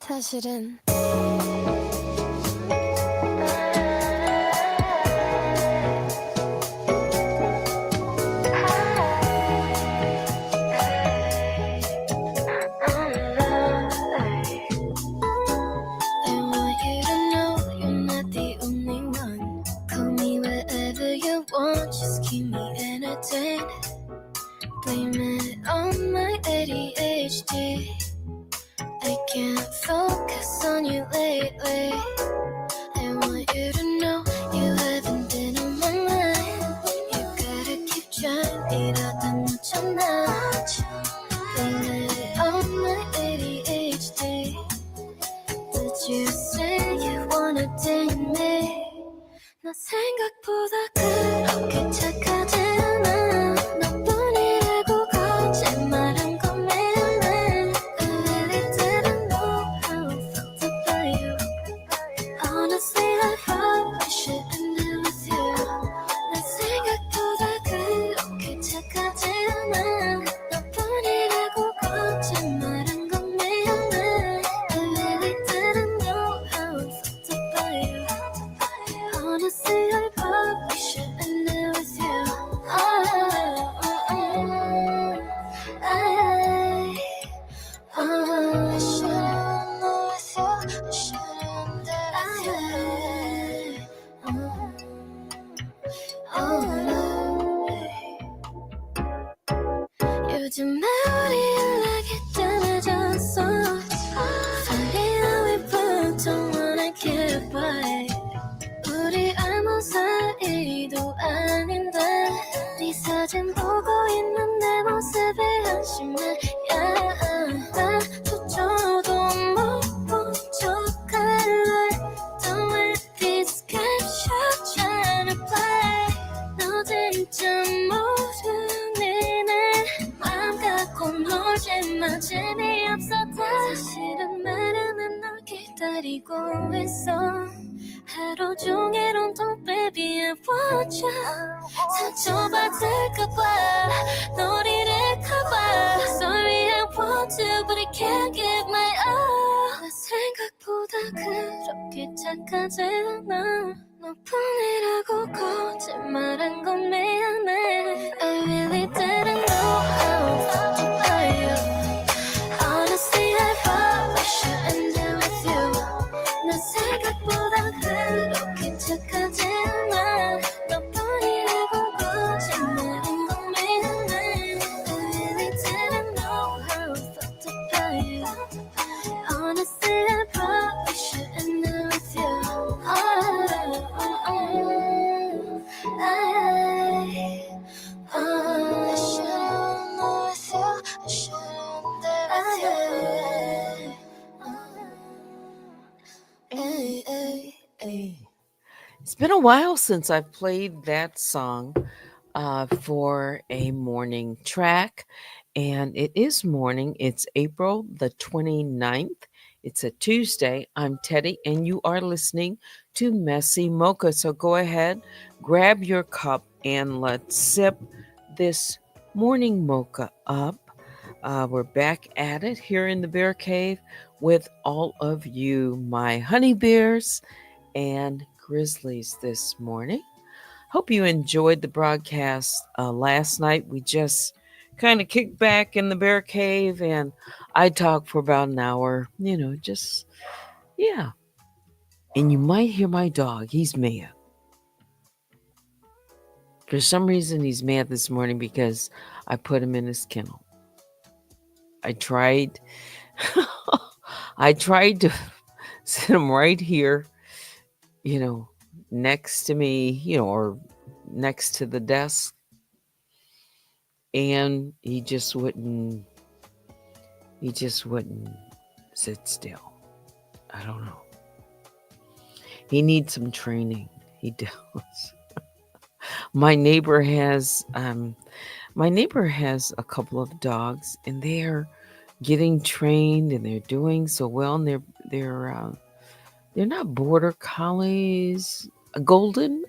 사실은 just keep me entertained. Blame it on my ADHD. I can't focus on you lately. I want you to know you haven't been on my mind. You gotta keep trying, 이러다 놓쳤나. Blame it on my ADHD. Did you say you wanna date me? 나 생각보다 그렇게 착하지 않아. 너뿐이라고 거짓말한 건 미안해. I really didn't know how I felt about you. Honestly, I probably shouldn't be with you. 나 생각보다 그렇게 착하지 않아. 너뿐이라고 거짓말한 건 미안해. I really didn't know how I felt about you. Honestly, I probably shouldn't be with you. I shouldn't be with you. I shouldn't be with you. 요즘에 우리 연락이 뜸해졌어. Funny how we both don't wanna get by. 우리 아무 사이도 아닌데 네 사진 보고 있는 내 모습에 한심해. 나 초조도 못 본 척할래. Don't let these captions try to play. 너 진짜 모르니 내 맘 갖고 놀지마. 재미없어. 사실은 말하는 널 기다리고 있어. 하루 종일 온통 baby I want you. 상처받을까봐 널 잃을까봐. Sorry I want to but I can't give my all. 나 생각보다 그렇게 착하지 않아. 너뿐이라고 거짓말한 건 미안해. I really didn't know how I felt about you. Honestly I probably shouldn't be with you. 나 생각보다 그렇게 착하지 않아. 너뿐이라고 거짓말한 건 미안해. I really didn't know how I felt about you. Honestly, I probably shouldn't be with you. I shouldn't be with you. I shouldn't be with you. It's been a while since I've played that song for a morning track, and it is morning. It's April the 29th. It's a Tuesday. I'm Teddy, and you are listening to MessyMocha. So go ahead, grab your cup, and let's sip this morning mocha up. We're back at it here in the Bear Cave with all of you, my honey bears and grizzlies this morning. Hope you enjoyed the broadcast last night. We just kind of kicked back in the Bear Cave and I talked for about an hour, just, yeah. And you might hear my dog. He's mad. For some reason, he's mad this morning because I put him in his kennel. I tried to sit him right here, next to me, or next to the desk. And he just wouldn't sit still. I don't know. He needs some training. He does. My neighbor has a couple of dogs, and they're getting trained, and they're doing so well. And they're not border collies, golden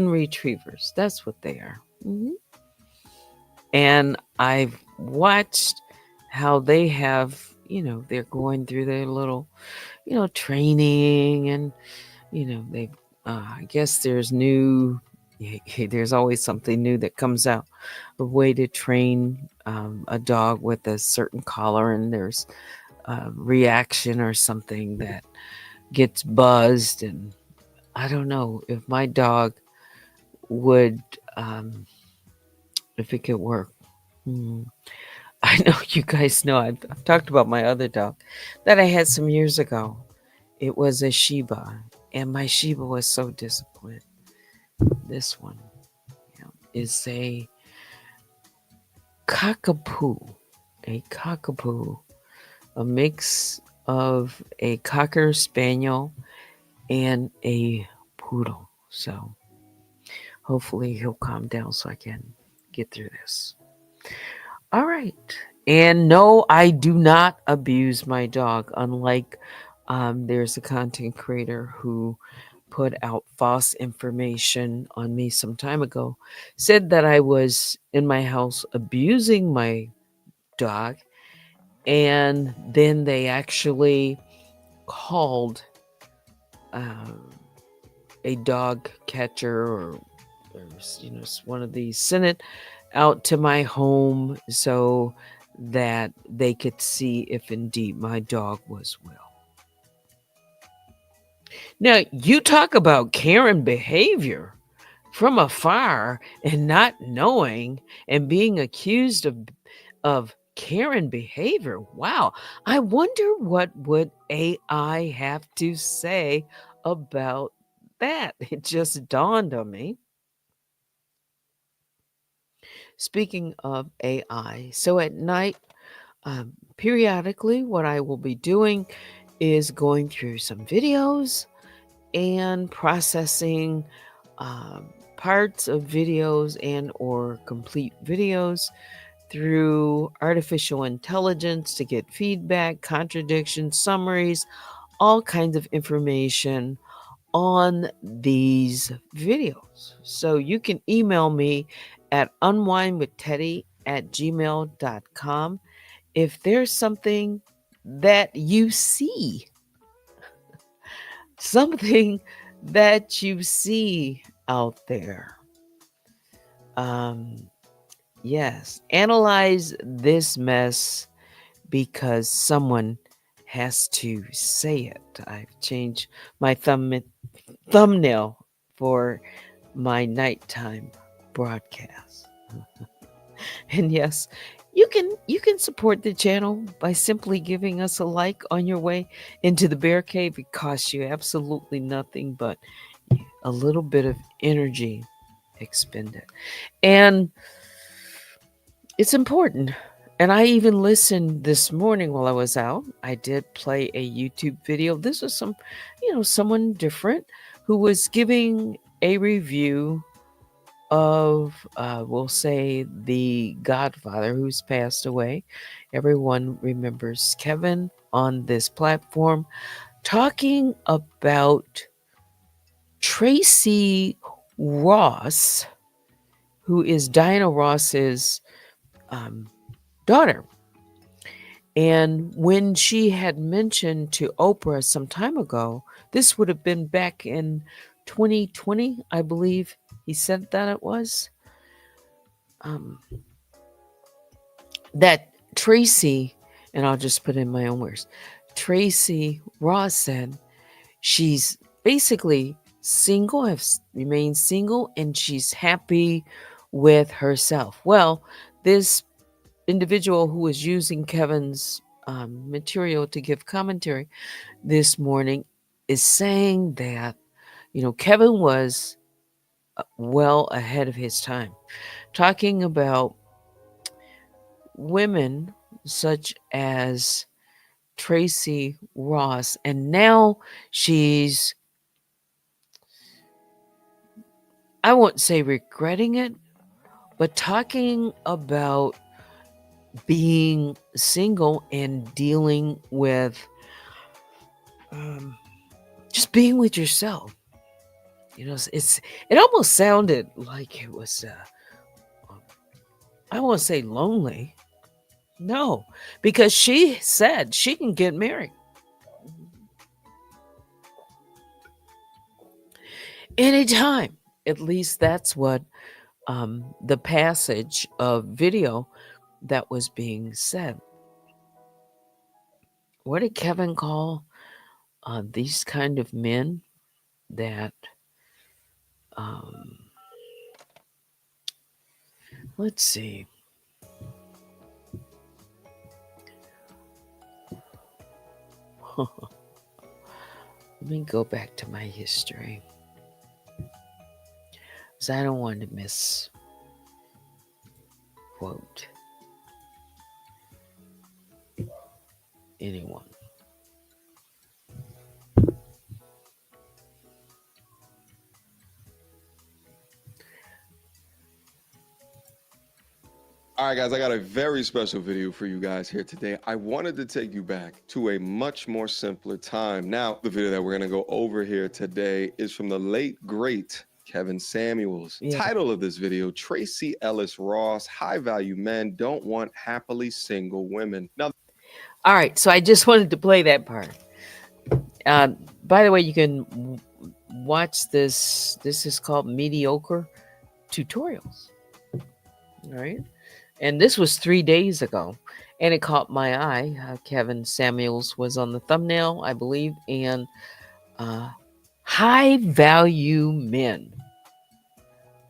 retrievers. That's what they are. Mm-hmm. And I've watched how they have they're going through their little, training, and they I guess there's new there's always something new that comes out, a way to train a dog with a certain collar, and there's a reaction or something that gets buzzed. And I don't know if my dog would, if it could work. Hmm. I know you guys know I've talked about my other dog that I had some years ago. It was a Shiba, and my Shiba was so disciplined. This one, is cockapoo, a cockapoo, a mix of a cocker spaniel and a poodle. So hopefully he'll calm down so I can get through this. All right. And no, I do not abuse my dog, unlike there's a content creator who put out false information on me some time ago, said that I was in my house abusing my dog, and then they actually called um, a dog catcher, or one of these, sent it out to my home so that they could see if indeed my dog was well. Now, you talk about Karen behavior from afar and not knowing and being accused of Karen behavior. Wow. I wonder what would AI have to say about that. It just dawned on me. Speaking of AI, so at night, periodically, what I will be doing is going through some videos and processing um, parts of videos and or complete videos through artificial intelligence to get feedback, contradictions, summaries, all kinds of information on these videos. So you can email me at unwinewithteddy@gmail.com if there's something that you see, something that you see out there. Um, yes, analyze this mess because someone has to say it. I've changed my thumbnail for my nighttime broadcast. And yes, you can support the channel by simply giving us a like on your way into the bear cave. It costs you absolutely nothing but a little bit of energy expended. And it's important. And I even listened this morning while I was out. I did play a YouTube video. This was someone different who was giving a review of, we'll say, the Godfather who's passed away. Everyone remembers Kevin on this platform, talking about Tracy Ross, who is Diana Ross's um, daughter. And when she had mentioned to Oprah some time ago, this would have been back in 2020, I believe he said that it was, um, that Tracy, and I'll just put in my own words, Tracy Ross said she's basically single, has remained single, and she's happy with herself. Well, this individual who was using Kevin's material to give commentary this morning is saying that, Kevin was well ahead of his time, talking about women such as Tracy Ross. And now she's, I won't say regretting it, but talking about being single and dealing with just being with yourself. It almost sounded like it was, I won't say lonely, No, because she said she can get married anytime. At least that's what the passage of video that was being said. What did Kevin call these kind of men that, um, let's see, let me go back to my history because I don't want to misquote anyone. All right, guys, I got a very special video for you guys here today. I wanted to take you back to a much more simpler time. Now, the video that we're going to go over here today is from the late, great Kevin Samuels. Yeah. Title of this video, Tracy Ellis Ross, High Value Men Don't Want Happily Single Women. Now, All right, so I just wanted to play that part. By the way, you can watch this. This is called Mediocre Tutorials. All right. And this was 3 days ago. And it caught my eye. Kevin Samuels was on the thumbnail, I believe. And high value men.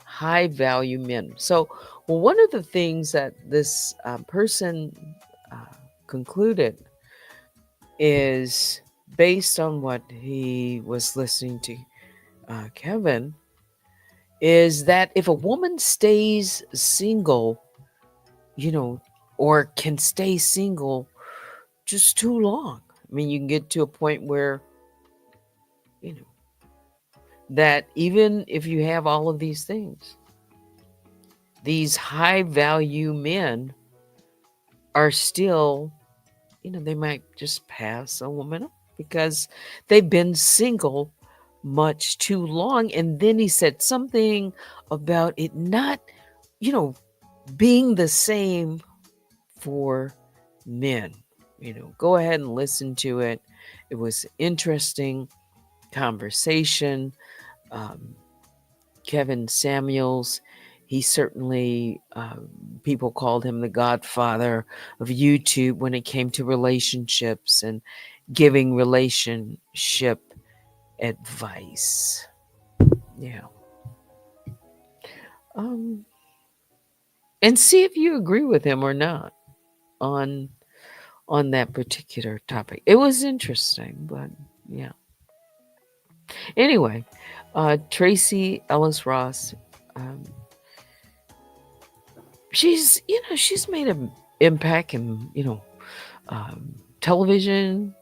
High value men. So, well, one of the things that this person concluded is based on what he was listening to Kevin, is that if a woman stays single, or can stay single just too long, I mean, you can get to a point where, that even if you have all of these things, these high value men are still, they might just pass a woman up because they've been single much too long. And then he said something about it not, being the same for men. Go ahead and listen to it. It was interesting conversation. Kevin Samuels, he certainly, people called him the godfather of YouTube when it came to relationships and giving relationship advice. Yeah. And see if you agree with him or not on that particular topic. It was interesting, but yeah. Anyway, Tracy Ellis Ross, she's made an impact in television,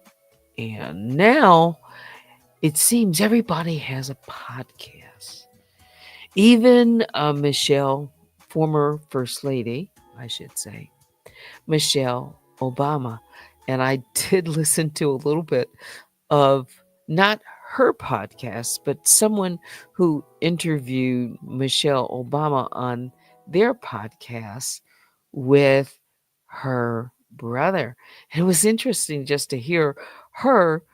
and now it seems everybody has a podcast. Even Michelle, former First Lady, I should say, Michelle Obama. And I did listen to a little bit of not her podcast, but someone who interviewed Michelle Obama on their podcast with her brother. And it was interesting just to hear her,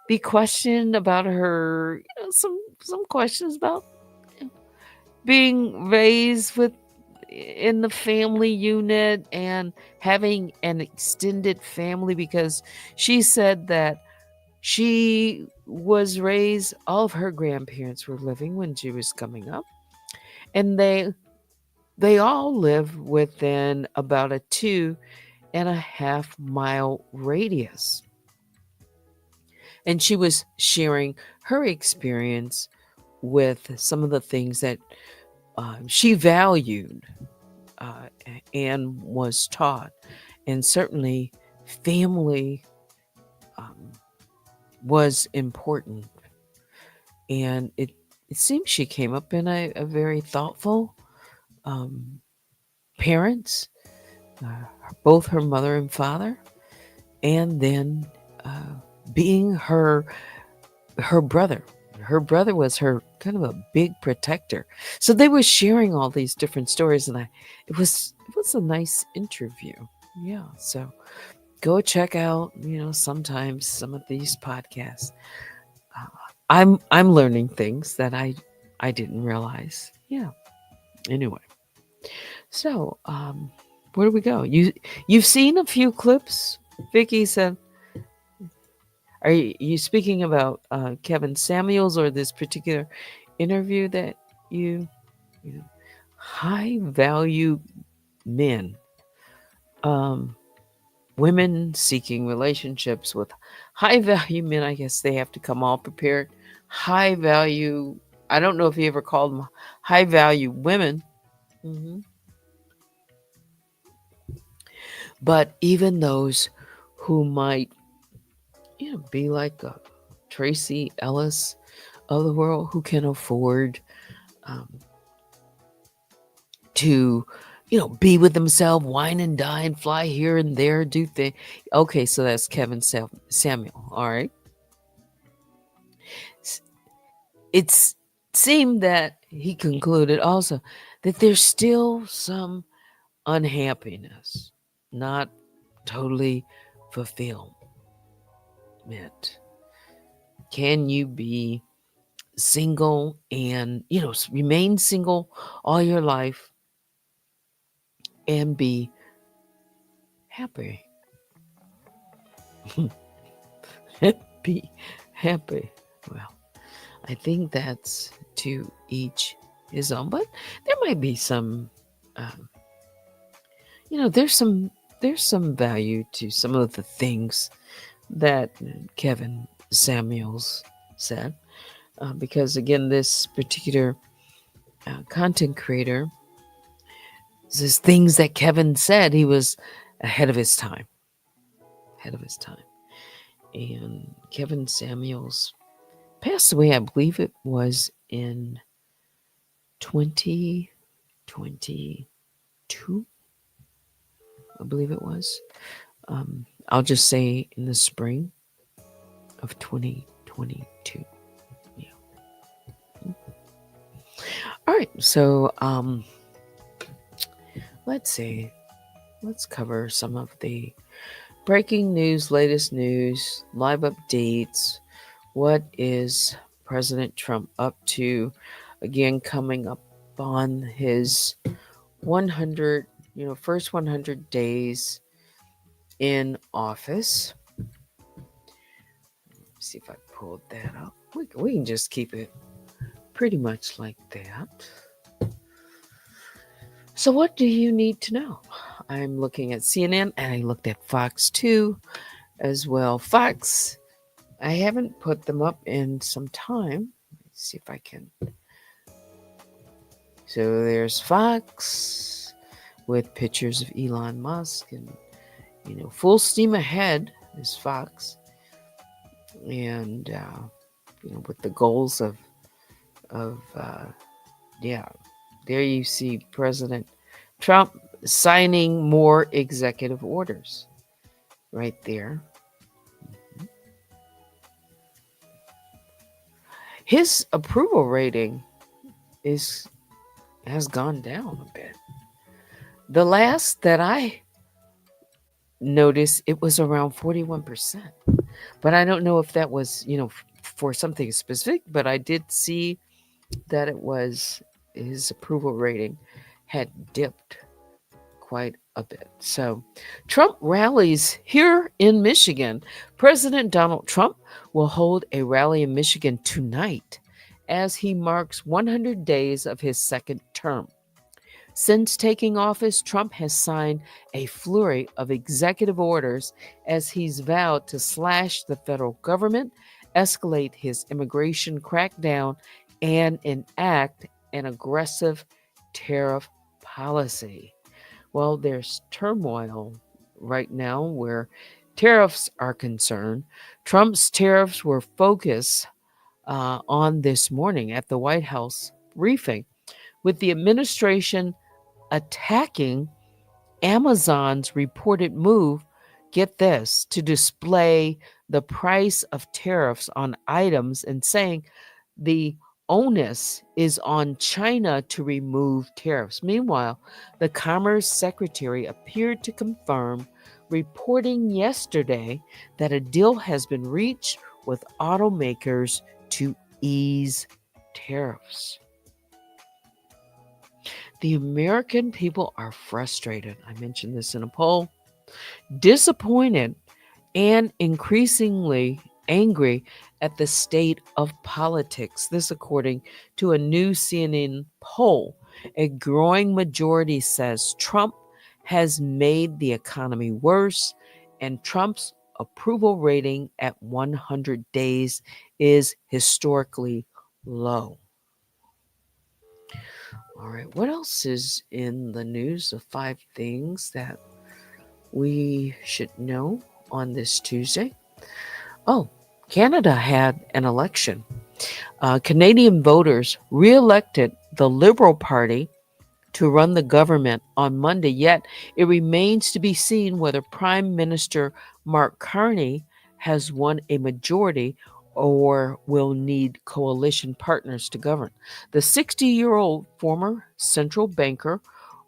be questioned about her, some questions about being raised in the family unit and having an extended family, because she said that she was raised, all of her grandparents were living when she was coming up, and they all live within about a 2.5 mile radius. And she was sharing her experience with some of the things that she valued and was taught. And certainly family was important. And it seems she came up in a very thoughtful parents, both her mother and father, and then being her brother. Her brother was her kind of a big protector. So they were sharing all these different stories, and it was a nice interview. Yeah. So go check out, sometimes some of these podcasts. Uh, I'm learning things that I didn't realize. Yeah. Anyway, so where do we go? You've seen a few clips. Vicky said, "Are you speaking about Kevin Samuels or this particular interview that you know, high value men, um, women seeking relationships with high value men? I guess they have to come all prepared. High value. I don't know if he ever called them high value women." hmm But even those who might, be like a Tracy Ellis of the world, who can afford um, to, be with themselves, wine and dine, fly here and there, do things. Okay, so that's Kevin Samuel. All right. It's seemed that he concluded also that there's still some unhappiness, not totally fulfillment. Can you be single and, remain single all your life and be happy? Be happy. Well, I think that's to each his own, but there might be some, um, there's some value to some of the things that Kevin Samuels said, because again, this particular content creator says things that Kevin said. He was ahead of his time, and Kevin Samuels passed away. I believe it was in 2022. I believe it was. I'll just say in the spring of 2022. Yeah. All right. So let's see. Let's cover some of the breaking news, latest news, live updates. What is President Trump up to? Again, coming up on his 100, first 100 days in office. Let's see if I pulled that up. We can just keep it pretty much like that. So what do you need to know? I'm looking at CNN and I looked at Fox 2 as well. Fox, I haven't put them up in some time. Let's see if I can. So there's Fox with pictures of Elon Musk and, full steam ahead is Fox. And, with the goals of there you see President Trump signing more executive orders right there. His approval rating has gone down a bit. The last that I noticed, it was around 41%. But I don't know if that was, for something specific, but I did see that it was his approval rating had dipped quite a bit. So Trump rallies here in Michigan. President Donald Trump will hold a rally in Michigan tonight as he marks 100 days of his second term. Since taking office, Trump has signed a flurry of executive orders as he's vowed to slash the federal government, escalate his immigration crackdown, and enact an aggressive tariff policy. Well, there's turmoil right now where tariffs are concerned. Trump's tariffs were focused on this morning at the White House briefing, with the administration attacking Amazon's reported move, get this, to display the price of tariffs on items and saying the onus is on China to remove tariffs. Meanwhile, the Commerce Secretary appeared to confirm, reporting yesterday that a deal has been reached with automakers to ease tariffs. The American people are frustrated. I mentioned this in a poll, disappointed, and increasingly angry at the state of politics. This, according to a new CNN poll. A growing majority says Trump has made the economy worse, and Trump's approval rating at 100 days is historically low. All right, what else is in the news of 5 things that we should know on this Tuesday? Oh, Canada had an election. Canadian voters re-elected the Liberal Party to run the government on Monday, yet it remains to be seen whether Prime Minister Mark Carney has won a majority or will need coalition partners to govern. The 60-year-old former central banker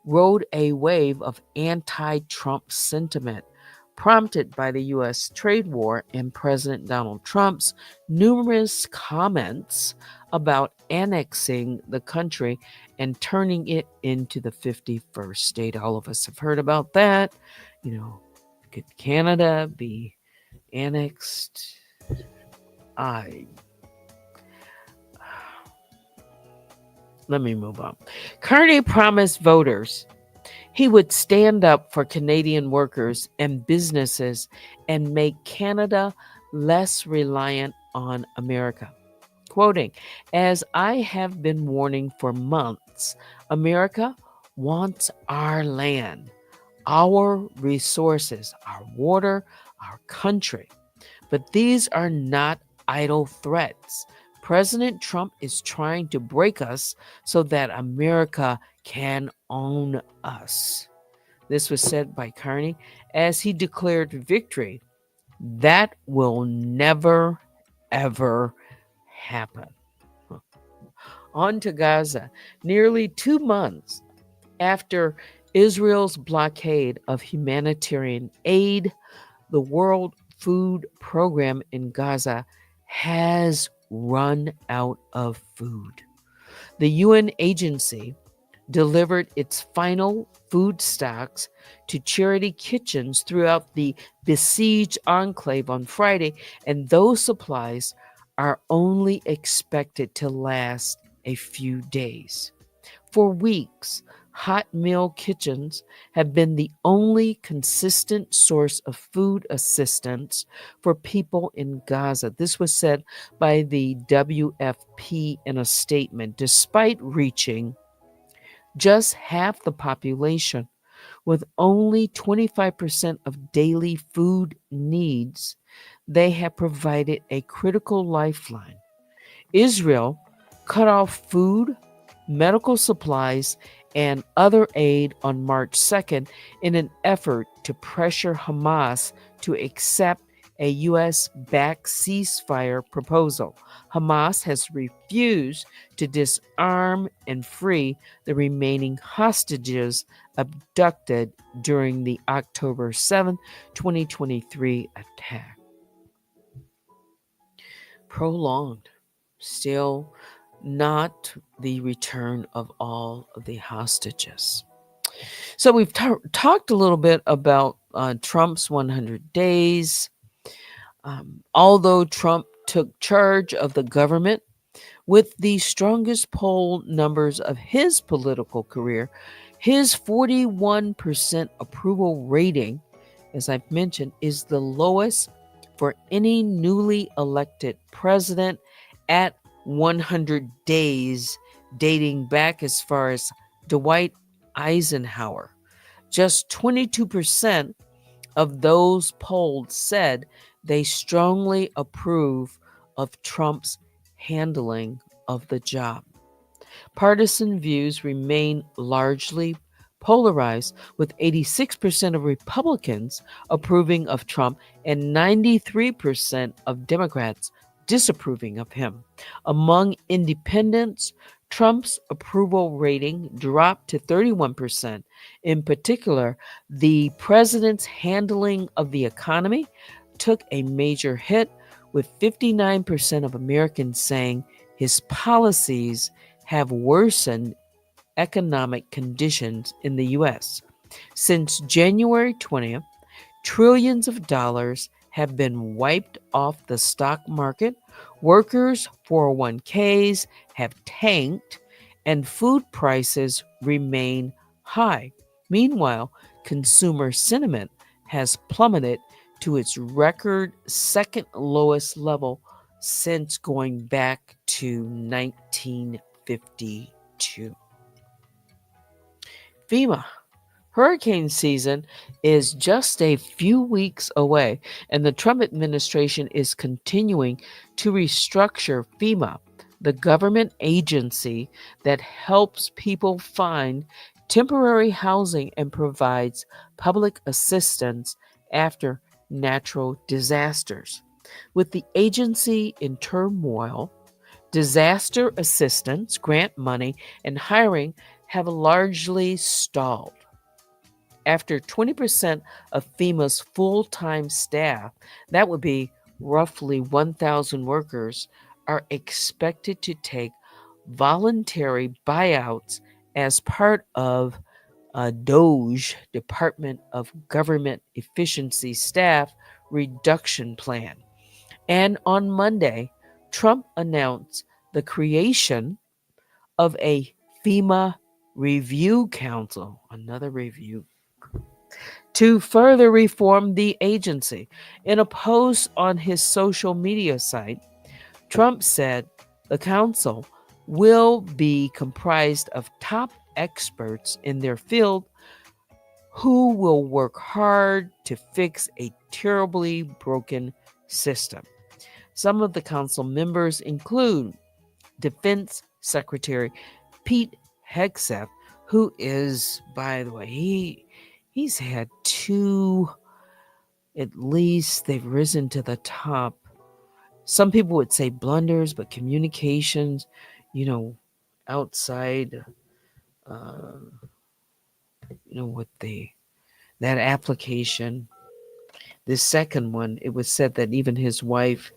rode a wave of anti-Trump sentiment prompted by the U.S. trade war and President Donald Trump's numerous comments about annexing the country and turning it into the 51st state. All of us have heard about that. Could Canada be annexed? Let me move on. Carney promised voters he would stand up for Canadian workers and businesses and make Canada less reliant on America. Quoting, "As I have been warning for months, America wants our land, our resources, our water, our country. But these are not idle threats. President Trump is trying to break us so that America can own us." This was said by Carney as he declared victory. That will never, ever happen. On to Gaza. Nearly 2 months after Israel's blockade of humanitarian aid, the World Food Program in Gaza has run out of food. The UN agency delivered its final food stocks to charity kitchens throughout the besieged enclave on Friday, and those supplies are only expected to last a few days. For weeks, hot meal kitchens have been the only consistent source of food assistance for people in Gaza. This was said by the WFP in a statement. Despite reaching just half the population with only 25% of daily food needs, they have provided a critical lifeline. Israel cut off food, medical supplies, and other aid on March 2nd in an effort to pressure Hamas to accept a U.S.-backed ceasefire proposal. Hamas has refused to disarm and free the remaining hostages abducted during the October 7, 2023 attack. Prolonged. Still not the return of all of the hostages. So we've talked a little bit about Trump's 100 days. Although Trump took charge of the government with the strongest poll numbers of his political career, his 41% approval rating, as I've mentioned, is the lowest for any newly elected president at 100 days, dating back as far as Dwight Eisenhower. Just 22% of those polled said they strongly approve of Trump's handling of the job. Partisan views remain largely polarized, with 86% of Republicans approving of Trump and 93% of Democrats disapproving of him. Among independents, Trump's approval rating dropped to 31%. In particular, the president's handling of the economy took a major hit, with 59% of Americans saying his policies have worsened economic conditions in the U.S. Since January 20th, trillions of dollars have been wiped off the stock market, workers' 401ks have tanked, and food prices remain high. Meanwhile, consumer sentiment has plummeted to its record second lowest level since going back to 1952. FEMA. Hurricane season is just a few weeks away, and the Trump administration is continuing to restructure FEMA, the government agency that helps people find temporary housing and provides public assistance after natural disasters. With the agency in turmoil, disaster assistance, grant money, and hiring have largely stalled. After 20% of FEMA's full-time staff, that would be roughly 1,000 workers, are expected to take voluntary buyouts as part of a DOGE, Department of Government Efficiency staff reduction plan. And on Monday, Trump announced the creation of a FEMA Review Council, another review, to further reform the agency. In a post on his social media site, Trump said the council will be comprised of top experts in their field who will work hard to fix a terribly broken system. Some of the council members include Defense Secretary Pete Hegseth, who is, by the way, he's had two, at least they've risen to the top. Some people would say blunders, but communications, outside, with that application. This second one, it was said that even his wife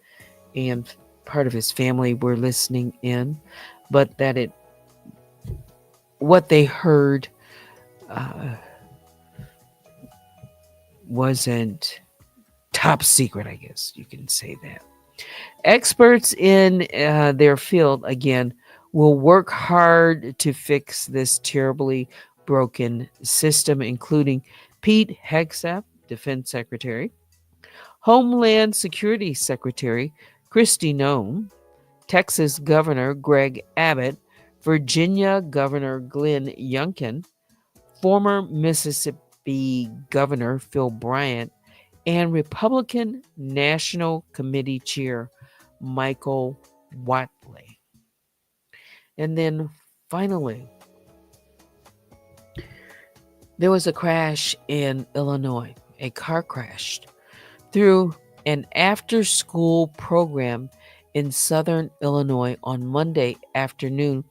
and part of his family were listening in, but that what they heard wasn't top secret, I guess you can say that. Experts in their field, again, will work hard to fix this terribly broken system, including Pete Hegseth, Defense Secretary, Homeland Security Secretary Kristi Noem, Texas Governor Greg Abbott, Virginia Governor Glenn Youngkin, former Mississippi Governor Phil Bryant, and Republican National Committee Chair Michael Whatley. And then finally, there was a crash in Illinois. A car crashed through an after-school program in southern Illinois on Monday afternoon,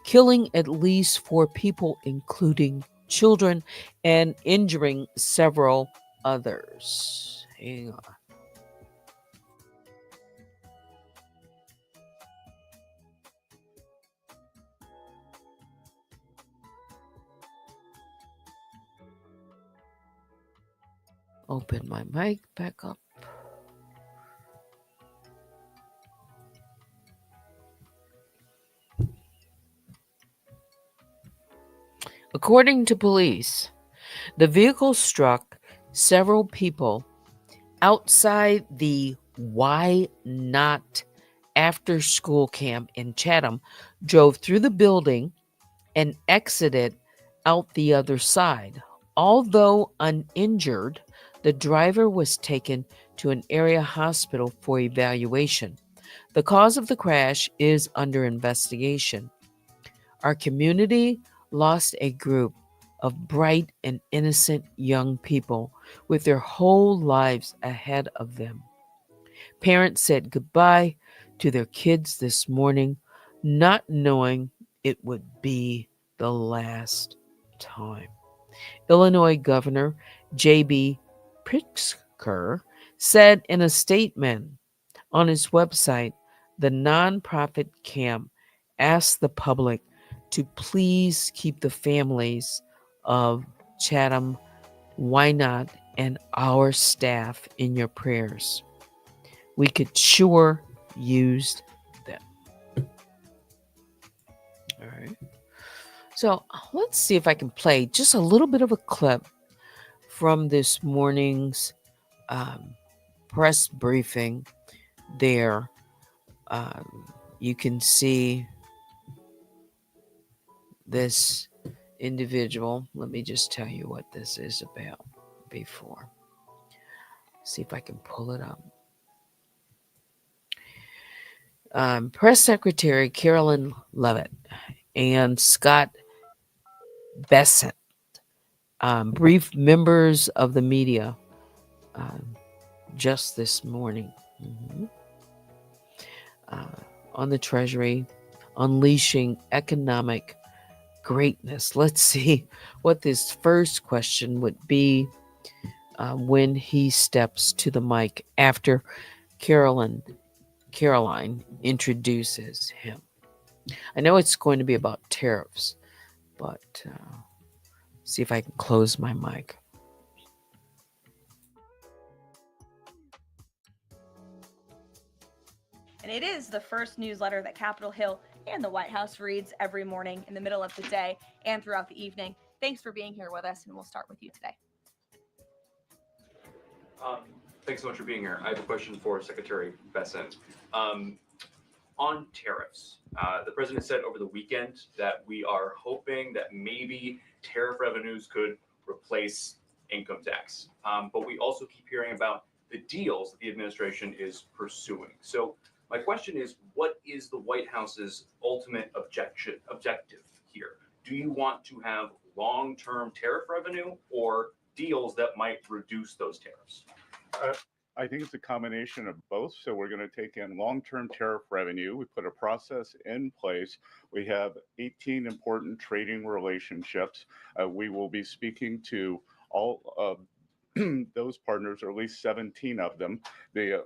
killing at least 4 people, including children, and injuring several others. Hang on. Open my mic back up. According to police, the vehicle struck several people outside the Why Not after school camp in Chatham, drove through the building, and exited out the other side. Although uninjured, the driver was taken to an area hospital for evaluation. The cause of the crash is under investigation. Our community lost a group of bright and innocent young people with their whole lives ahead of them. Parents said goodbye to their kids this morning, not knowing it would be the last time. Illinois Governor J.B. Pritzker said in a statement on his website, the nonprofit camp asked the public to please keep the families of Chatham, Wynot, and our staff in your prayers. We could sure use them. All right. So let's see if I can play just a little bit of a clip from this morning's press briefing there. You can see this individual. Let me just tell you what this is about before. See if I can pull it up. Press Secretary Carolyn Levitt and Scott Bessent briefed members of the media just this morning on the Treasury unleashing economic greatness. Let's see what this first question would be when he steps to the mic after Caroline introduces him. I know it's going to be about tariffs, but see if I can close my mic. And it is the first newsletter that Capitol Hill and the White House reads every morning in the middle of the day and throughout the evening. Thanks for being here with us, and we'll start with you today. Thanks so much for being here. I have a question for Secretary Bessent. On tariffs, the president said over the weekend that we are hoping that maybe tariff revenues could replace income tax. But we also keep hearing about the deals that the administration is pursuing. So my question is, what is the White House's ultimate objective here? Do you want to have long-term tariff revenue or deals that might reduce those tariffs? I think it's a combination of both. So we're going to take in long-term tariff revenue. We put a process in place. We have 18 important trading relationships. We will be speaking to all of those partners, or at least 17 of them,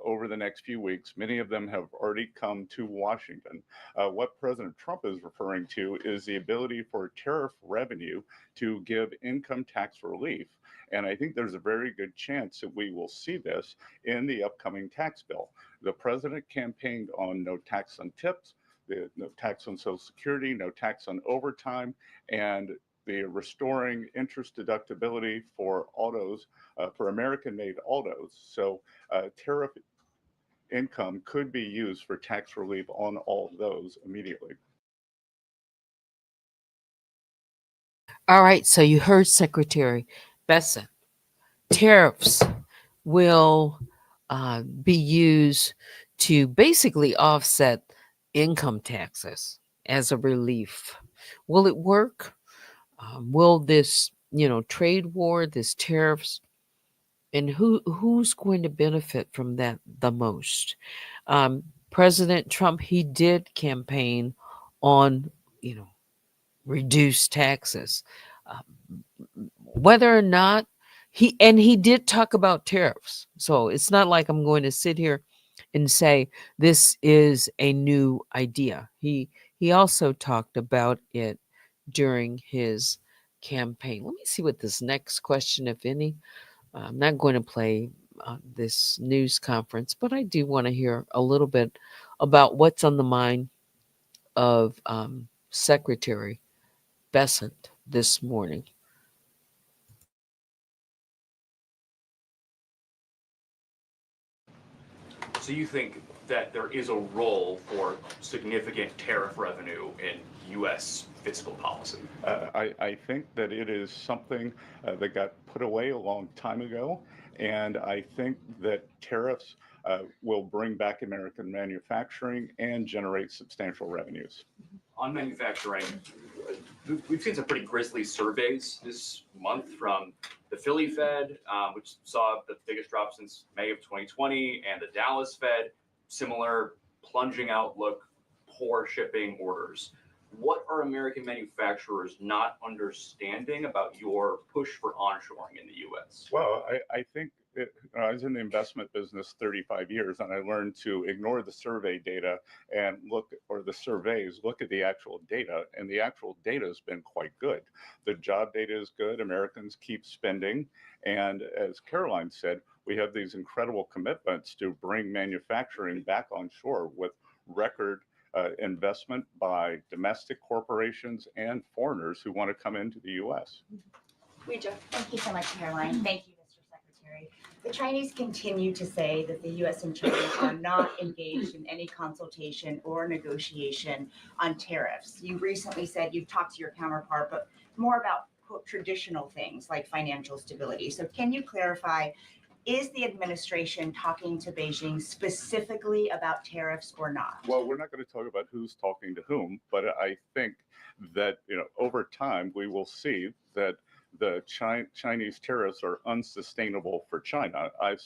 over the next few weeks. Many of them have already come to Washington. What President Trump is referring to is the ability for tariff revenue to give income tax relief. And I think there's a very good chance that we will see this in the upcoming tax bill. The president campaigned on no tax on tips, no tax on Social Security, no tax on overtime, and the restoring interest deductibility for autos, for American-made autos. So tariff income could be used for tax relief on all of those immediately. All right, so you heard Secretary Bessent. Tariffs will be used to basically offset income taxes as a relief. Will it work? Will this, trade war, this tariffs, and who's going to benefit from that the most? President Trump, he did campaign on, reduced taxes. Whether or not he did talk about tariffs. So it's not like I'm going to sit here and say this is a new idea. He also talked about it during his campaign. Let me see what this next question, if any. I'm not going to play this news conference, but I do want to hear a little bit about what's on the mind of Secretary Bessent this morning. So you think that there is a role for significant tariff revenue in U.S. fiscal policy? I think that it is something that got put away a long time ago. And I think that tariffs will bring back American manufacturing and generate substantial revenues. On manufacturing, we've seen some pretty grisly surveys this month from the Philly Fed, which saw the biggest drop since May of 2020, and the Dallas Fed, similar plunging outlook, poor shipping orders. What are American manufacturers not understanding about your push for onshoring in the U.S.? Well, I think I was in the investment business 35 years, and I learned to ignore the survey data and look at the actual data, and the actual data has been quite good. The job data is good. Americans keep spending, and as Caroline said, we have these incredible commitments to bring manufacturing back on shore with record investment by domestic corporations and foreigners who want to come into the U.S. Thank you so much, Caroline. Thank you, Mr. Secretary. The Chinese continue to say that the U.S. and China are not engaged in any consultation or negotiation on tariffs. You recently said you've talked to your counterpart, but more about quote, traditional things like financial stability. So can you clarify, is the administration talking to Beijing specifically about tariffs or not? Well, we're not going to talk about who's talking to whom, but I think that over time we will see that the Chinese tariffs are unsustainable for China. I've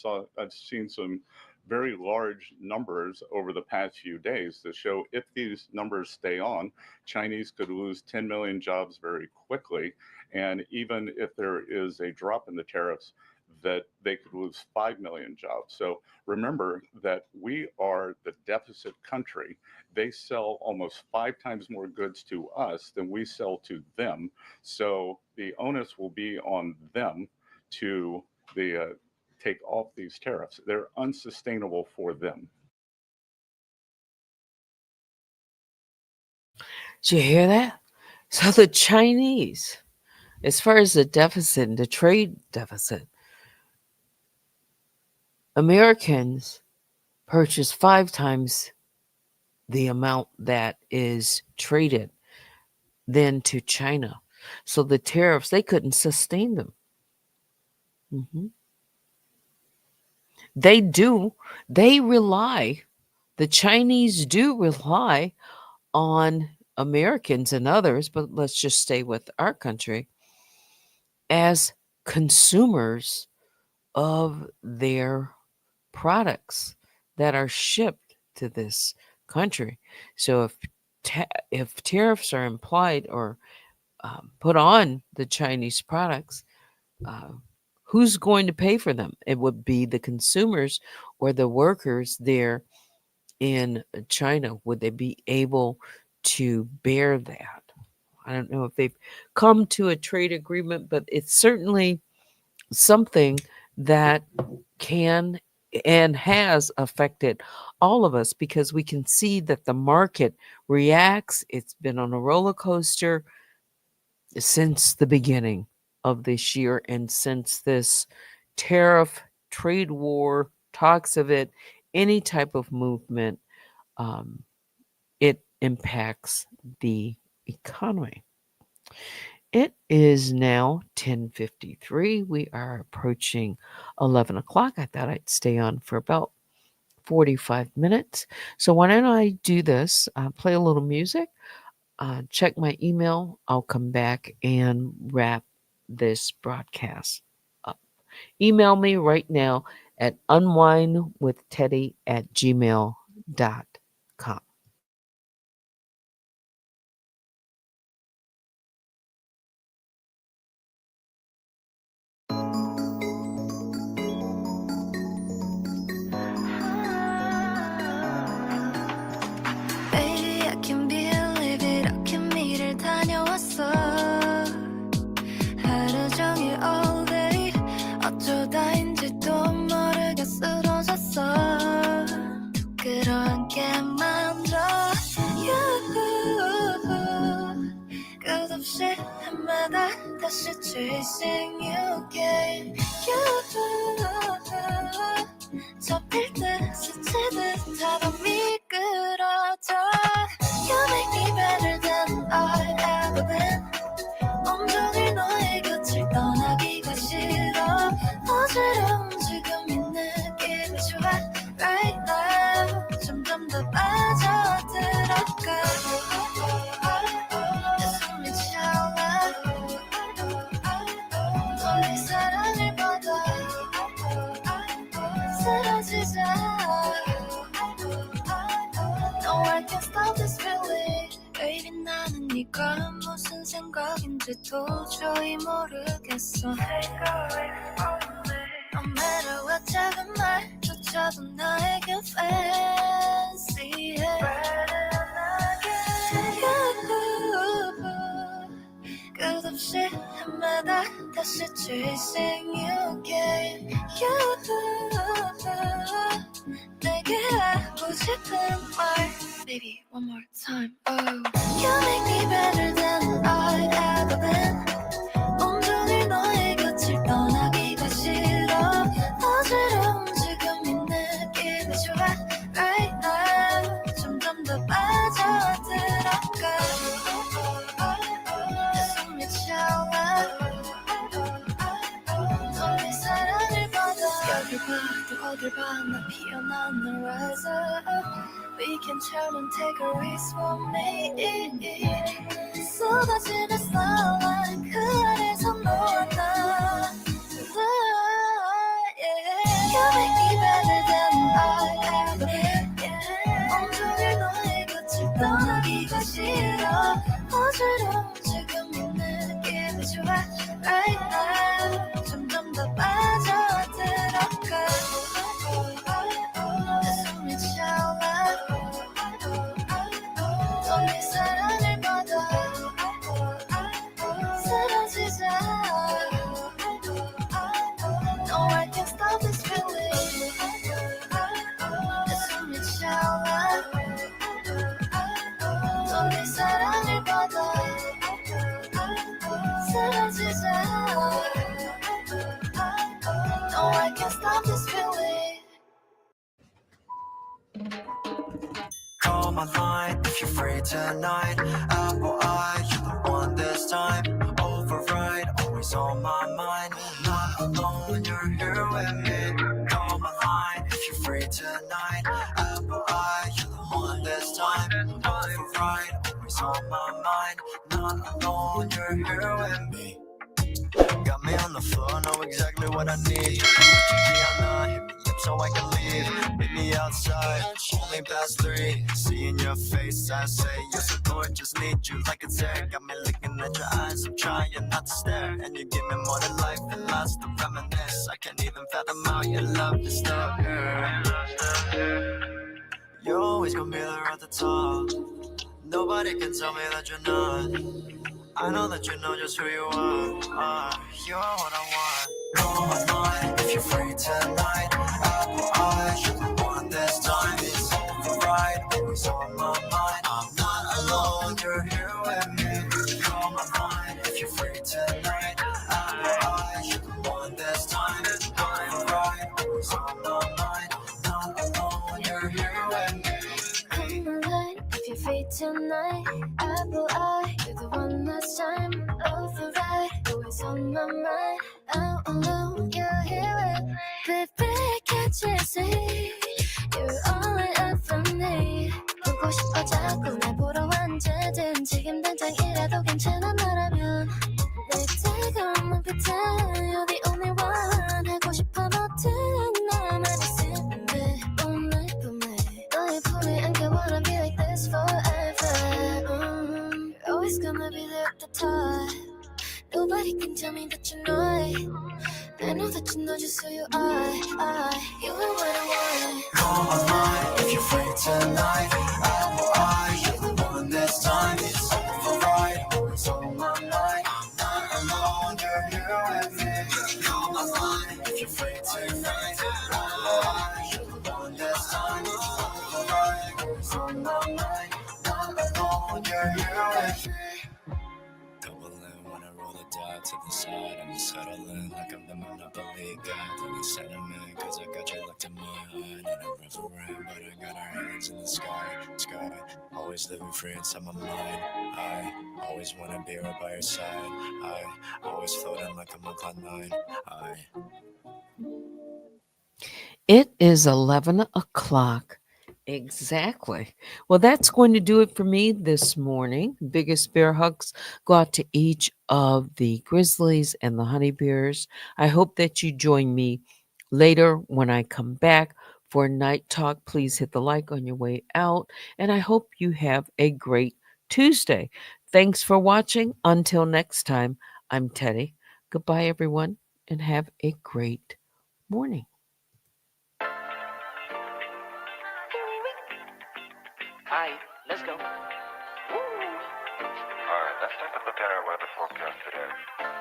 seen some very large numbers over the past few days that show if these numbers stay on, Chinese could lose 10 million jobs very quickly, and even if there is a drop in the tariffs, that they could lose 5 million jobs. So remember that we are the deficit country. They sell almost 5 times more goods to us than we sell to them. So the onus will be on them to take off these tariffs. They're unsustainable for them. Did you hear that? So the Chinese, as far as the deficit, the trade deficit, Americans purchase 5 times the amount that is traded than to China. So the tariffs, they couldn't sustain them. The Chinese do rely on Americans and others, but let's just stay with our country, as consumers of their products that are shipped to this country. So if tariffs are implied or put on the Chinese products, who's going to pay for them? It would be the consumers or the workers there in China. Would they be able to bear that? I don't know if they've come to a trade agreement, but it's certainly something that can and has affected all of us, because we can see that the market reacts. It's been on a roller coaster since the beginning of this year, and since this tariff trade war talks of it, any type of movement, it impacts the economy. It is now 10:53. We are approaching 11 o'clock. I thought I'd stay on for about 45 minutes. So why don't I do this? Play a little music, check my email. I'll come back and wrap this broadcast up. Email me right now at unwinewithteddy@gmail.com. Baby, I can't believe it. 이렇게 미를 다녀왔어. 하루 종일 all day. 어쩌다인지도 모르게 쓰러졌어. 그렇게 만져. 끝없이 해마다 다시 chasing you again. 잡힐 듯 스치듯 하다 미끄러져. You make me better than I've ever been. 온종일 너의 곁을 떠나기가 싫어. 어지러운 지금 이 느낌이 좋아. Right now 점점 더 빠져들어가. 내 숨이 차올라. 너의 사랑을 받아. 쓰러지자. 걸까 무슨 생각인지 도저히 모르겠어 No matter what 작은 말조차도 나에게 fancy해 끝없이 해마다 다시 chasing you again 내게 하고 싶은 말 Baby one more time You make me better than I've ever been 온종일 너의 곁을 떠나기가 싫어 어지러운 지금 이 느낌이 좋아 Right now 점점 더 빠져들어가 내 숨이 차올라 너의 사랑을 받아 여길 봐도 어딜 봐 나 피어난 널 rise up We can turn and take a risk for me 쏟아지는 starlight 그 아래서 너와 나 You make me better than I've ever been 온종일 너의 곁을 떠나기가 싫어 어지러운 지금 이 느낌이 좋아 Right now 점점 더 빠져들어가 내 숨이 차올라 너의 사랑을 받아 사라지자 No I can't stop this feeling 내 숨이 차올라 너의 사랑을 받아 사라지자 No I can't stop this feeling Call my line if you're free tonight. Apple eye, you're the one this time. Override, always on my mind. Not alone, you're here with me. Call my line if you're free tonight. Apple eye, you're the one this time. Override, always on my mind. Not alone, you're here with me. Got me on the floor, know exactly what I need. Hit me up so I can leave. Meet me outside, only past 3. Seeing your face, I say you're so gorgeous, need you like a tear. Got me looking at your eyes, I'm trying not to stare. And you give me more than life and lots to reminisce. I can't even fathom how your love is still here. You're always gonna be there at the top. Nobody can tell me that you're not. I know that you know just who you are. You're what I want. Call my line if you're free tonight. Apple eyes, you're the one this time. It's override, always on my mind. I'm not alone, you're here with me. Call my line if you're free tonight. Apple eyes, you're the one this time. It's override, always on my mind. Not alone, you're here with me. Come alive if you're free tonight. Apple eye, you're the one last time. Override, always on my mind. Out alone, you're here with me. Baby, can't you see? You're all I ever need. 보고 싶어 자꾸 날 보러 언제든 지금 당장이라도 괜찮아 너라면 내 뜨거운 눈빛에 You're the only one 하고 싶어 버튼 나만 있으면 돼 오늘 밤에 너의 품에 안겨 wanna be like this forever You're always gonna be there at the top Nobody can tell me that you're not I know that you know just who you are You are what I want Call my line if you're free tonight. Apple eye, you're the one this time. It's override, always on my mind. I'm not alone, you're here with me. Call my line if you're free tonight. Apple eye, you're the one this time. It's override, always on my mind. Not alone, you're here with me. Double in when I roll the die to the side. I'm settling like I'm the Monopoly guy. Really sentiment, cause I got you locked in my eye. And I reverend, but I got our hands in the sky. Always living free inside my mind. I always wanna be right by your side. I always floating like I'm on cloud 9. It is 11 o'clock. Exactly. Well, that's going to do it for me this morning. Biggest bear hugs go out to each of the Grizzlies and the Honey Bears. I hope that you join me later when I come back for Night Talk. Please hit the like on your way out. And I hope you have a great Tuesday. Thanks for watching. Until next time, I'm Teddy. Goodbye, everyone, and have a great morning. Hi, let's go. Alright, let's take a look at our weather forecast today.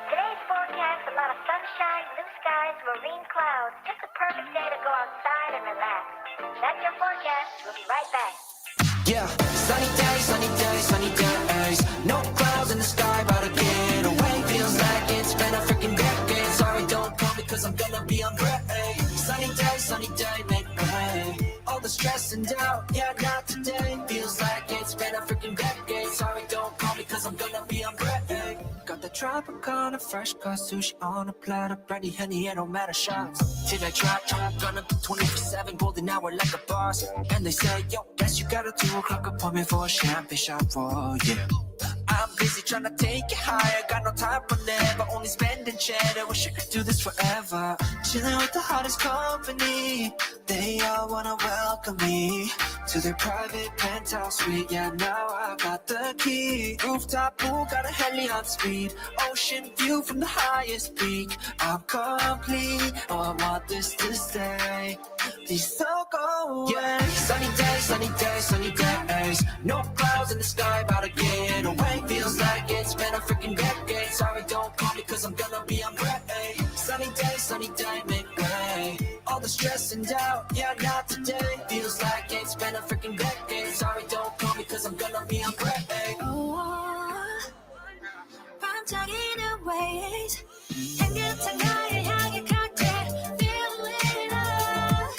Today's forecast, a lot of sunshine, blue skies, marine clouds. Just a perfect day to go outside and relax. That's your forecast. We'll be right back. Yeah, sunny days, sunny days, sunny days. No clouds in the sky, about to get away. Feels like it's been a freaking decade. Sorry, don't call me cause I'm gonna be on break. Sunny day, make way. All the stress and doubt, yeah, not today. Feels like it's been a freaking decade. Sorry, don't call me cause I'm gonna be on break. Got the Tropicana, fresh cut sushi on a platter. Brandy, honey, it don't matter, shots. Till I drop, gonna be 24/7, golden hour like a boss. And they say, yo, guess you got a 2 o'clock appointment for a champagne shot, for yeah. I'm busy trying to take it higher. Got no time for never, only spending cheddar. Wish I could do this forever. Chilling with the hottest company. They all wanna welcome me to their private penthouse suite. Yeah, now I got the key. Rooftop pool, got a heli on speed. Ocean view from the highest peak. I'm complete. Oh, I want this to stay. Please don't go away. Yeah, sunny days, sunny days, sunny days. No clouds in the sky, about to get away. Feels like it's been a freaking decade. Sorry, don't call me cause I'm gonna be on break. Sunny day, make way. All the stress and doubt, yeah, not today. Feels like it's been a freaking decade. Sorry, don't call me cause I'm gonna be on break. 반짝이는 waves 향긋한 나를 향해 cocktail feeling up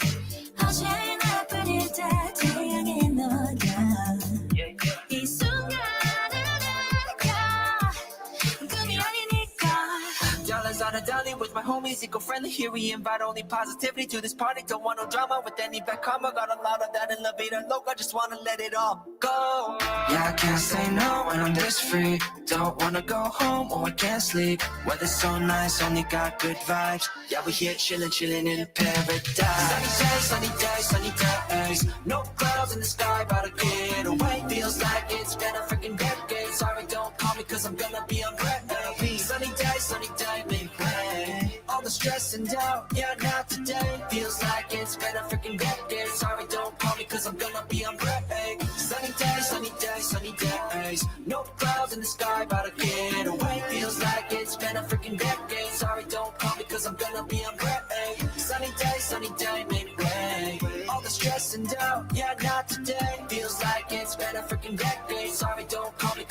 언제나 뿐일 때 태양의 너야 이 순간을 느껴 꿈이 아니니까 Dollars on a dolly with my homies, eco-friendly. Here we invite only positivity to this party. Don't want no drama with any back karma. Got a lot of that in La Vida Loca. Just wanna let it all go. Yeah, I can't say no when I'm this free. Don't wanna go home or I can't sleep. Weather's so nice, only got good vibes. Yeah, we here chillin', chillin' in paradise. Sunny days, sunny days. No clouds in the sky, about to get away. Feels like it's been a freaking decade. Sorry, don't call me cause I'm gonna be on break. Sunny day, make way. All the stress and doubt, yeah, not today. Feels like it's been a freaking decade. Sorry, don't call me cause I'm gonna be on break. Sunny days, sunny days, sunny days. No clouds in the sky, about to get away. Feels like it's been a freaking decade. Sorry, don't call me cause I'm gonna be on break. Sunny day, make way. All the stress and doubt, yeah, not today. Feels like it's been a freaking decade. Sorry, don't call me